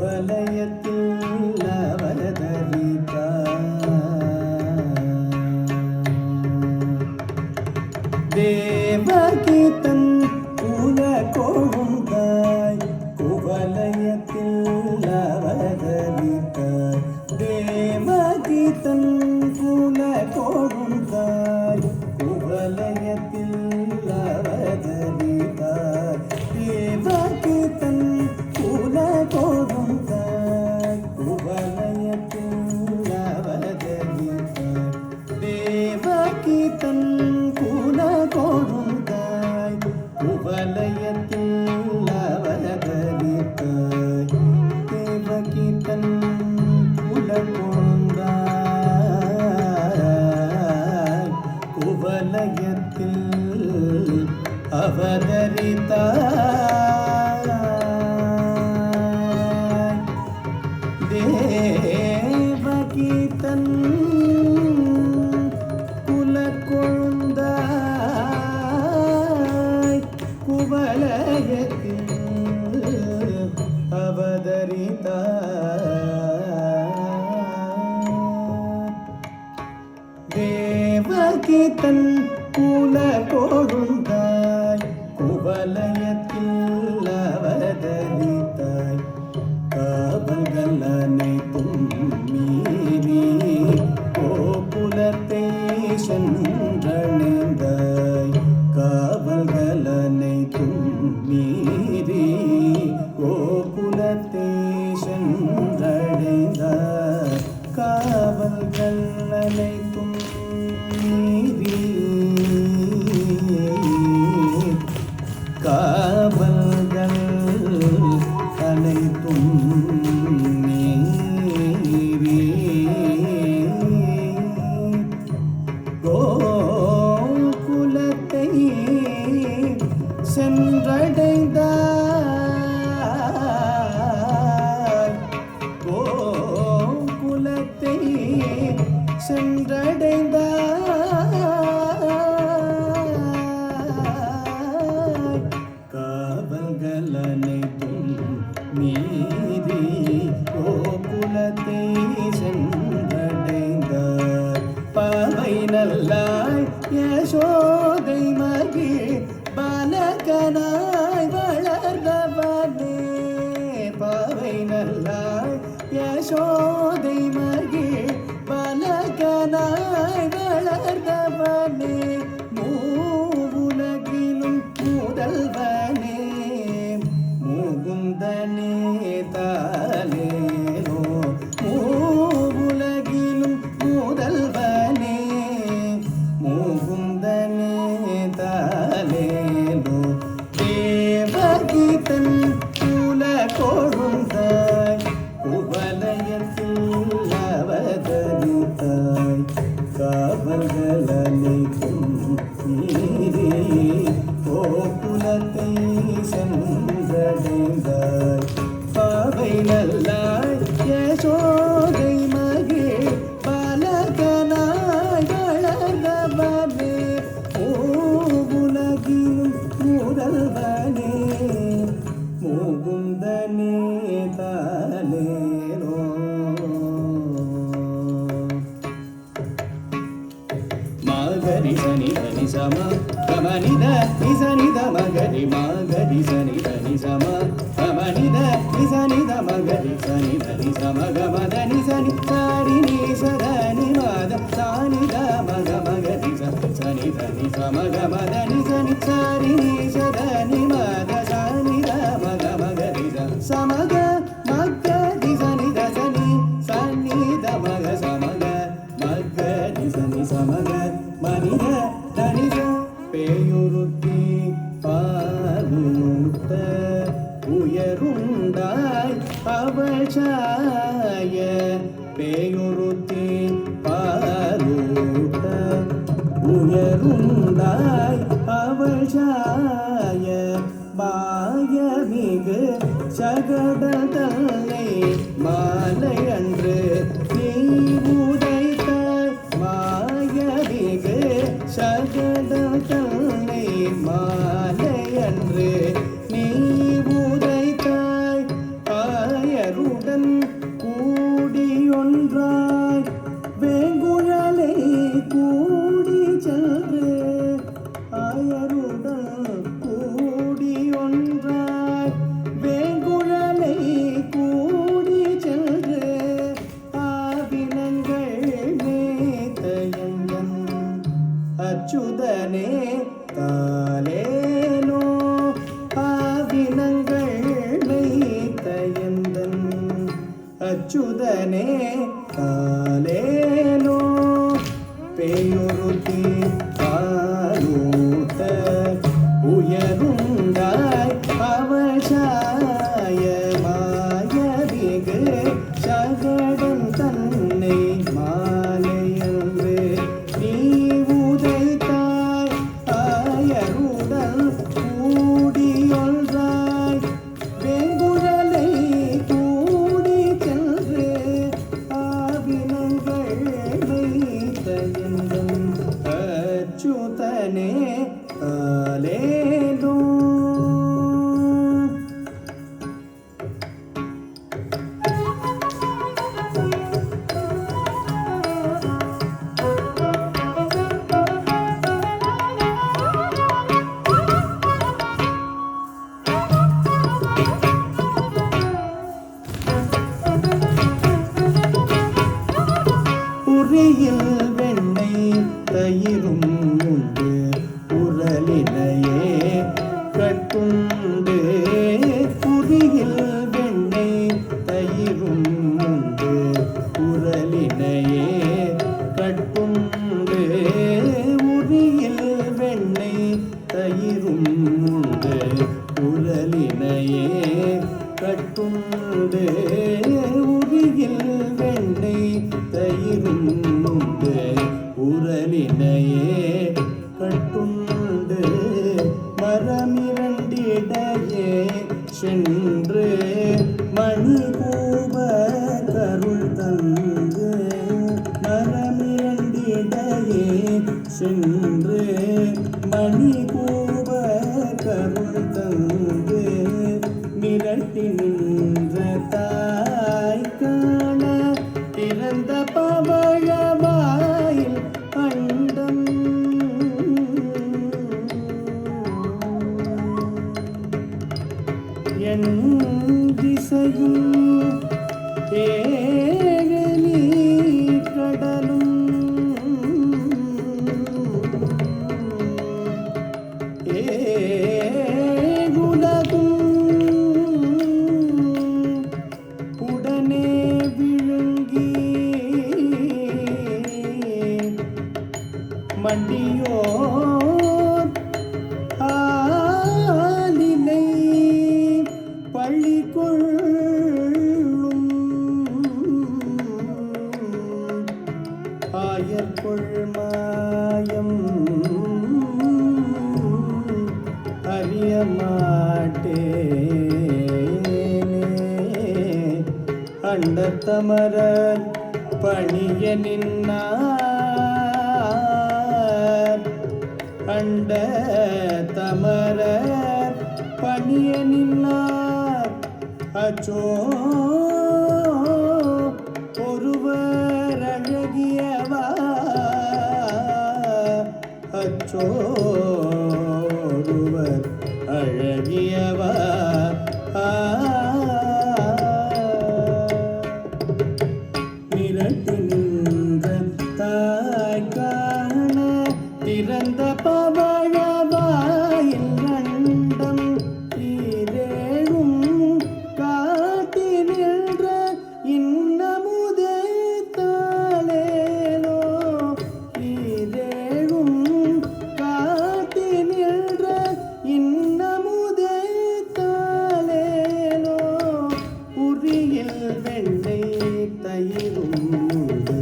குவலயத்தில் அவதரித்தார். தேவகி தன் குல கொழுந்தாய் குவலயத்தில் அவதரித்தார். தேவகி தன் குல கொழுந்தாய் குவலயத்தில் அவதரித்தார். தேவகி தன் குல கொழுந்தாய் குவலயத்தில் அவதரித்தார். தேவகி தன் குல கொழுந்தாய் குவலயத்தில் அவதரித்தாய். தேவகி தன் குல கொழுந்தாய் குவலயத்தில் அவதரித்தாய். தேவகி தன் குல கொழுந்தாய் குவலயத்தில் அவதரித்தாய். தேவகி தன் குல கொழுந்தாய் குவலயத்தில் அவதரித்தாய். காவல்கள் அனைத்தும் மீறி கோகுலத்தை சென்றடைந்தாய். காவல்கள் அனைத்தும் மீறி கோகுலத்தை சென்றடைந்தாய். காவல்கள் அனைத்தும் மீறி காவல்கள் அனைத்தும் மீறி கோகுலத்தை சென்றடைந்தாய். கோகுலத்தை சென்றடைந்தாய். காவல்கள் அனைத்தும் மீறி கோகுலத்தை சென்றடைந்தார். பாவை நல்லாய் யசோதை மகிழ் பாலகனாய் வளர்ந்தவனே. பாவை நல்லாய் யசோதை மகிழ் பாலகனாய் வளர்ந்தவனே. மூவுலகிலும் முதல்வனே முகுந்தனே தாலேனோ. மூவுலகிலும் முதல்வனே முகுந்தனே தாலேனோ. தேவகி தன் குல கொழுந்தாய் குவலயத்தில் அவதரித்தாய். காவல்கள் அனைத்தும் மீறி கோகுலத்தை சென்றடைந்தாய். பாவை நல்லாய் யசோதை மகிழ் பாலகனாய் வளர்ந்தவனே. மூவுலகிலும் முதல்வனே முகுந்தனே தாலேனோ. மாகரி சனி தனி சம கமனித நிசனித மகரி. மாகரி சனி தனி சம கமனித நிசனித மகரி. சனி தனி சம கமத நிசனி சாரி நிசதனி மாத சானித மக மகரி. சனி தனி சம கமத நிசனி சாரி நிசதனி மாத சானித மக மகரி. சமக மக நிசனி தசனி சனித மக சமக மக நிசனி சமக மனித தனித. பேயுருத்தி பாலூட்ட உயருண்டாய் அவசாய. பேயுருத்தி பாலூட்ட உயருண்டாய் அவசாய. மாயமிகு சகடல் தன்னை மாலை அன்று நீ உதைத்தாய். மாயமிகு சகடல் தன்னை மாலை அன்று நீ உதைத்தாய். ஆயரு ஆயருடன் கூடி ஒன்றாய் வேங்குழலை கூடி சென்று ஆயருடன் கூடி ஒன்றாய் வேங்குழலை கூடி சென்று ஆவினங்கள் மேத்தயங்கன் அச்சுதனே தாலேனோ ஆவினங்கள் மேத்தயந்தன் அச்சுதனே தாலேனோ பேயொருத்தி பாலூட்ட உயருண்டாய் அவசாய மாயவிகு சகடம் தன்னை மாலையன்று நீ உதைத்தாய் ஆயருடன் கூடியொன்றாய் வேங்குழலை கூடி சென்று ஆவினங்கள் வைத்தயந்தன் அச்சுதனே தாலேனோ. உரியில் வெண்ணெய் தயிரும் உண்டு உரலினையே கட்டுண்டு உரியில் வெண்ணெய் தயிரும் உண்டு உரலினையே கட்டுண்டு உரியில் வெண்ணெய் தயிரும் உண்டு உரலினையே கட்டுண்டு உரியில் வெண்ணெய் தயிரும் உண்டு உரலினையே கட்டுண்டு மரமிரண்டிடையே சென்று மணி கூப கருள் தந்து மரமிரண்டிடையே சென்று மணி கூப கருள் தந்து மிரட்டி நின்ற தாய் காண திறந்த பவழவாயில் அண்டம் என் திசையும் ஏழி கடலும் ஏகுலகும் உடனே விழுங்கி மண்டியோர் ஆலினை பள்ளி கொள்ளும் ஆயர்கொள் மாயம் அறிய மாட்டேனே அண்டத்தமரர் பணிய நின்னார் அண்ட தமரர் பணிய நின்னார் அச்சோ ஒருவர் அழகியவா அச்சோ ஒருவர் அழகியவா மிரட்டி நின்ற தாய் காண திறந்த பவழவாயில் அண்டம் ஈரேழும் காட்டி நின்ற இன்னமுதே தாலேனோ ஈரேழும் காட்டி நின்ற இன்னமுதே தாலேனோ உரியில் வெண்ணெய் தயிரும் உண்டு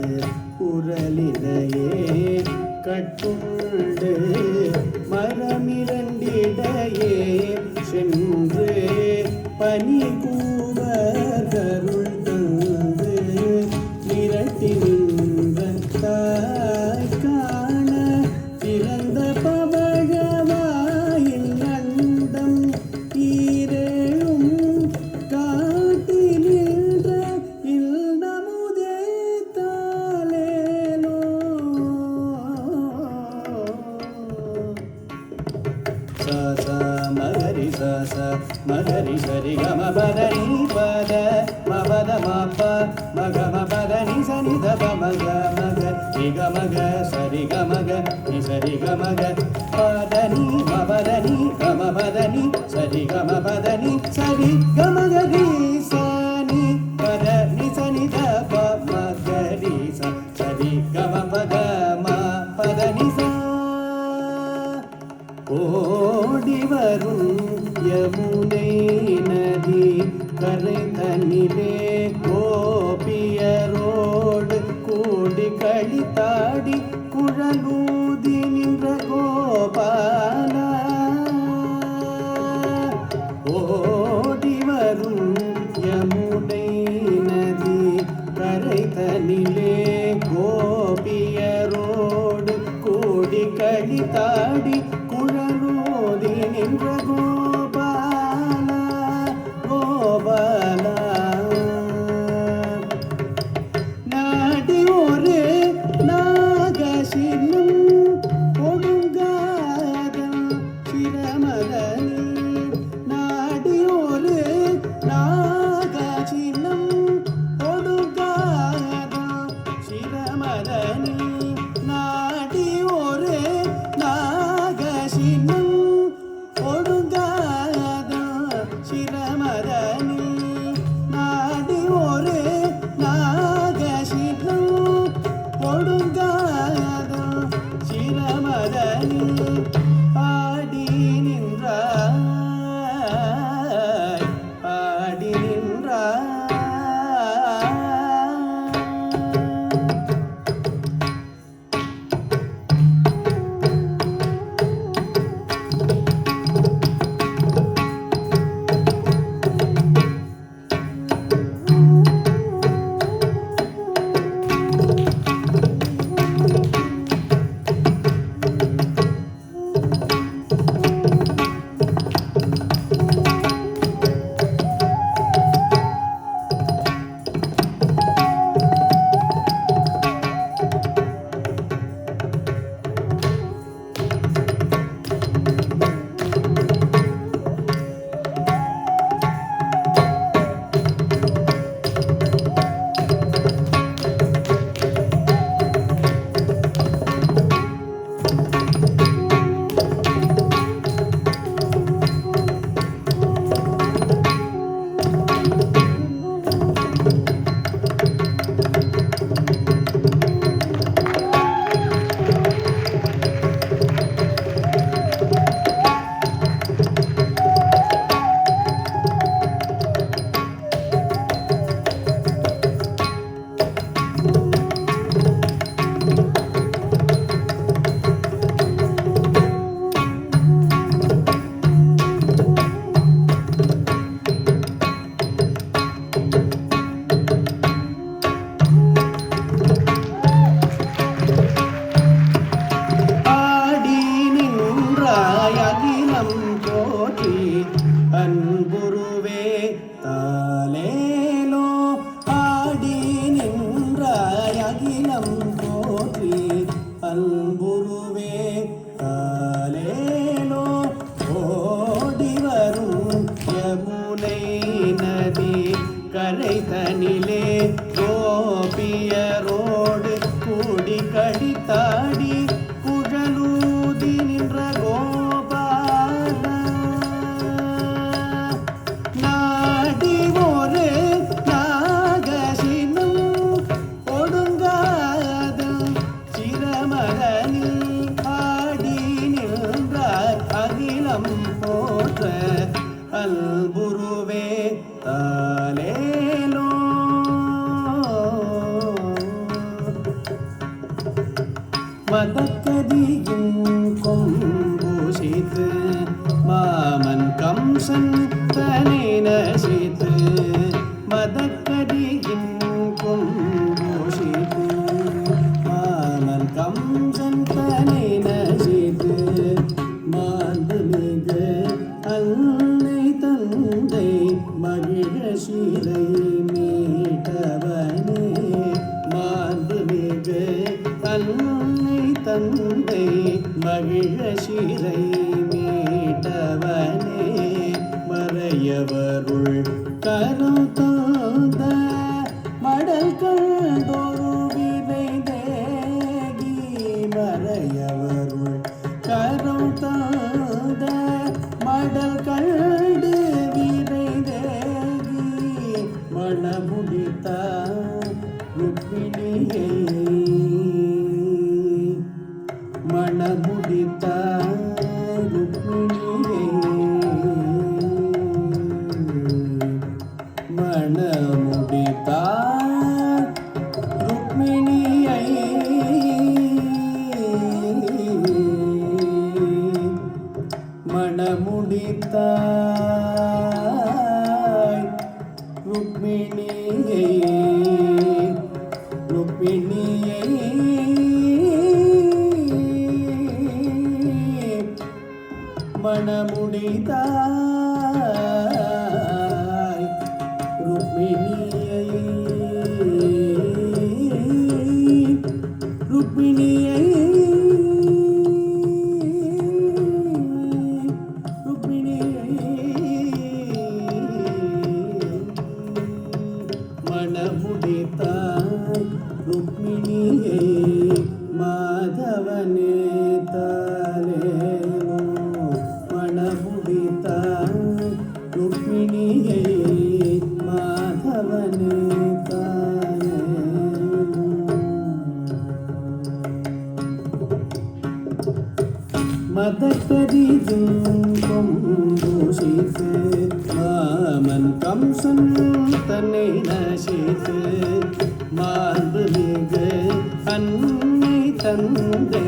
உரலினையே கட்டுண்டு மரமிரண்டிடையே சென்று பனி கூவர் கருள் தந்து மிரட்டி நின்ற தாய் காண திறந்த பவழவாயில் அண்டம் ஈரேழும் காட்டி நின்ற ம மக மபத நிசனி தப மக மக நிக மக சரி கமக நிசரி கமக பதனி மபதனி கமபதனி சரி கமபதனி சரி கமக சனி பத நிசனி தப மக நிச சரி கமபக ம பதனி ச ஓடி வரும் யமுனை நதி கரை தன்னிலே கோபியரோடு கூடி கழித்தாடி குழலூதி நின்ற கோபால ஓடி வரும் யமுனை நதி கரை தன்னிலே கோபியரோடு கூடி கழித்தாடி குழலூதி நின்ற கோபால கோபால நாடி ஒரு நாகசினும் ஒடுங்காத சிரமதனி நாடி ஒரு நாகசினும் ஒடுங்காத சிரமதனி நாடி ஒரு நாகசினும் ஒடுங்காத சிரமதனி நாடி ஒரு நாகசினும் ஒடுங்காத சிரமதனி பாடி நின்றாய் பாடி நின்றாய் அன்புருவே தாலேலோ ஆடி நின்றாய் அகிலம் போற்றி அன்புருவே தாலேலோ ஓடி வரும் யமுனை நதி கரை தனிலே கோபியரோடு கூடி கழித்தாடி குழலூதி நின்ற கோபால நாடி ஒரு நாகசினும் ஒடுங்காத சிரமதனி ஆடி நின்றார் அகிலம் போற்ற அல்புருவே தாலேலோ மதக்கதியும் கொம்பூசித்து மாமன் கம்சன் தனை நசித்து மதக்கதியும் கொம்பூசித்து மாமன் கம்சன் தனை நசித்து மாண்டு மிக அன்னை தந்தை மகிழ சிறை மீட்டவனே மாண்டு மிக அன்னை தந்தை மகிழ சிறை மீட்டவனே மறையவருள் கருத்தாந்த மணமுடித்த ருக்மிணியை மணமுடித்த ருக்மிணியை மணமுடித்த ருக்மிணியை மணமுடித்த ருக்மிணியை ருக்மிணியை மணமுடித்தாய் ருக்மிணியை ருக்மிணியை மணமுடித்தாய் ருக்மிணியை மாதவனே தாலேனோ மணமுடித்தாய் ருக்மிணியை மாதவனே தாலேனோ மதக்கரியும் கொம்பூசித்து மாமன் கம்சன் தன்னை நசித்து மார்பு மிகு அன்னை தந்தை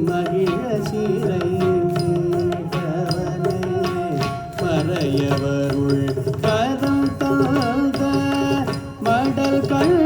மகிழ சீரை மீட்டவனே மறையவருள் கதம் தாழ்ந்த மடல் கண்